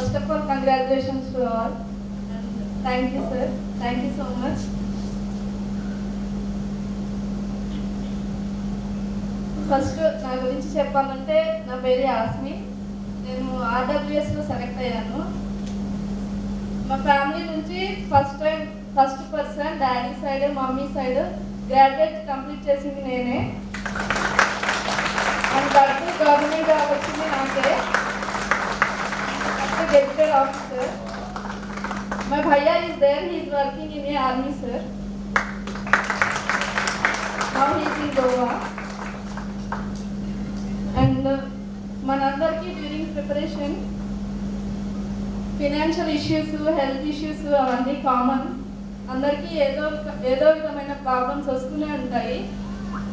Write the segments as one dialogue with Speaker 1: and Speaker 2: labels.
Speaker 1: First of all, congratulations to all. And thank you, sir. Thank you so much. First నా గురించి చెప్పాలంటే నా పేరు యాస్మి. నేను ఆర్డబ్ల్యూఎస్లో సెలెక్ట్ అయ్యాను. మా ఫ్యామిలీ నుంచి first person daddy side mummy side graduate complete చేసింది నేనే. అండ్ దట్టు గవర్నమెంట్ జాబ్ వచ్చింది నాకే. Gazetted officer. మై భయ్యా is there, he is working in a army sir. Now he is in Goa. And మనందరికీ during preparation financial issues, health issues అవన్నీ common. అందరికీ ఏదో విధమైన ప్రాబ్లమ్స్ వస్తూనే ఉంటాయి.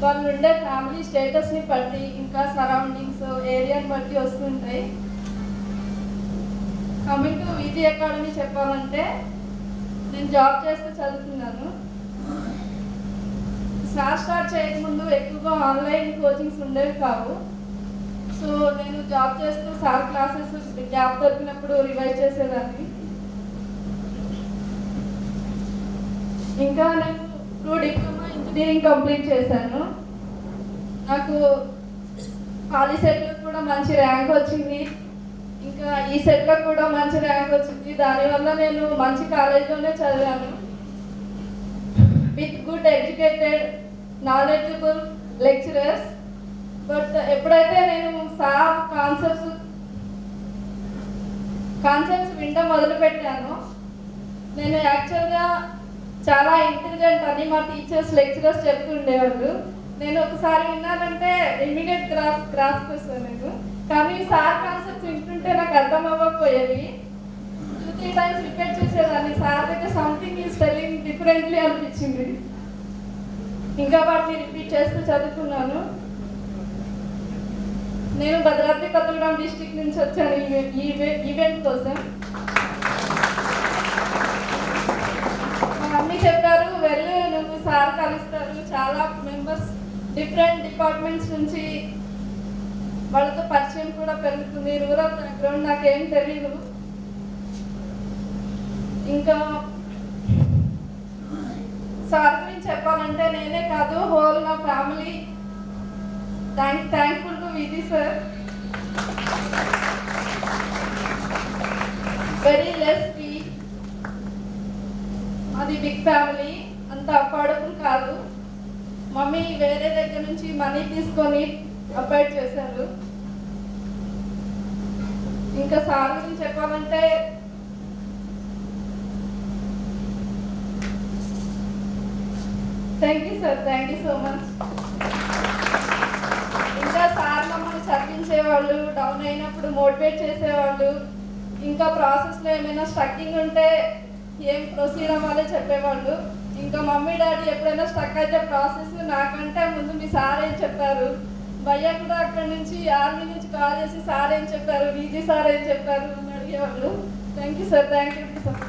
Speaker 1: వాళ్ళు ఉండే ఫ్యామిలీ స్టేటస్ని బట్టి ఇంకా సరౌండింగ్స్ ఏరియాని బట్టి వస్తుంటాయి. కమింగ్ టు విజీ అకాడమీ చెప్పాలంటే నేను జాబ్ చేస్తూ చదువుతున్నాను. స్టార్ట్ చేయకముందు ఎక్కువగా ఆన్లైన్ కోచింగ్స్ ఉండేవి కావు. సో నేను జాబ్ చేస్తూ సార్ క్లాసెస్ గ్యాప్ దొరికినప్పుడు రివైజ్ చేసేదాన్ని. ఇంకా నేను 2 డిప్లొమా ఇంజనీరింగ్ కంప్లీట్ చేశాను. నాకు పాలిసెట్లో కూడా మంచి ర్యాంక్ వచ్చింది. ఇంకా ఈ సెట్లో కూడా మంచి ర్యాంక్ వచ్చింది. దానివల్ల నేను మంచి కాలేజ్లోనే చదివాను. With good educated knowledgeable lecturers. But ఎప్పుడైతే నేను సార్ కాన్సెప్ట్స్ వినడం మొదలుపెట్టానో, నేను యాక్చువల్గా చాలా ఇంటెలిజెంట్ అని మా టీచర్స్ లెక్చరర్స్ చెప్తూ ఉండేవాళ్ళు. నేను ఒకసారి విన్నానంటే ఇమ్మీడియట్ గ్రాస్ప్ వస్తాను నేను. కానీ సార్ కాన్సెప్ట్స్ వింటుంటే నాకు అర్థం అవ్వకపోయేవి. 2-3 టైమ్స్ రిపీట్ చేసేదాన్ని. సార్ అయితే సంథింగ్ ఈజ్ టెల్లింగ్ డిఫరెంట్లీ అనిపించింది. ఇంకా వాటిని రిపీట్ చేస్తూ చదువుకున్నాను. నేను భద్రాద్రి కొత్తగూడెం డిస్ట్రిక్ట్ నుంచి వచ్చాను ఈవెంట్ కోసం. మా మమ్మీ చెప్పారు, వెళ్ళు నువ్వు సార్ కలుస్తారు, చాలా మెంబర్స్ డిఫరెంట్ డిపార్ట్మెంట్స్ నుంచి వాళ్ళతో పరిచయం కూడా పెరుగుతుంది. రూరల్ బ్యాక్గ్రౌండ్ నాకేం తెలియదు. ఇంకా సార్ గురించి చెప్పాలంటే నేనే కాదు, హోల్ నా family thankful to Viji sir. Very less fee. అది బిగ్ ఫ్యామిలీ, అంత అఫోర్డబుల్ కాదు. మమ్మీ వేరే దగ్గర నుంచి మనీ తీసుకొని అపాయింట్ చేశారు. ఇంకా సార్ గురించి చెప్పాలంటే thank you sir, thank you so much. ఇంకా సార్ మమ్మల్ని చదివించేవాళ్ళు, డౌన్ అయినప్పుడు మోటివేట్ చేసేవాళ్ళు. ఇంకా ప్రాసెస్లో ఏమైనా స్ట్రక్కింగ్ ఉంటే ఏం ప్రొసీడ్ అవ్వాలో చెప్పేవాళ్ళు. ఇంకా మమ్మీ డాడీ ఎప్పుడైనా స్ట్రక్ అయితే ప్రాసెస్ నాకంటే ముందు మీ సార్ ఏం చెప్పారు, భయ్య కూడా అక్కడి నుంచి ఆర్మీ నుంచి కాల్ చేసి సార్ ఏం చెప్పారు, విజీ సార్ ఏం చెప్పారు అని అడిగేవాళ్ళు. Thank you sir, thank you sir.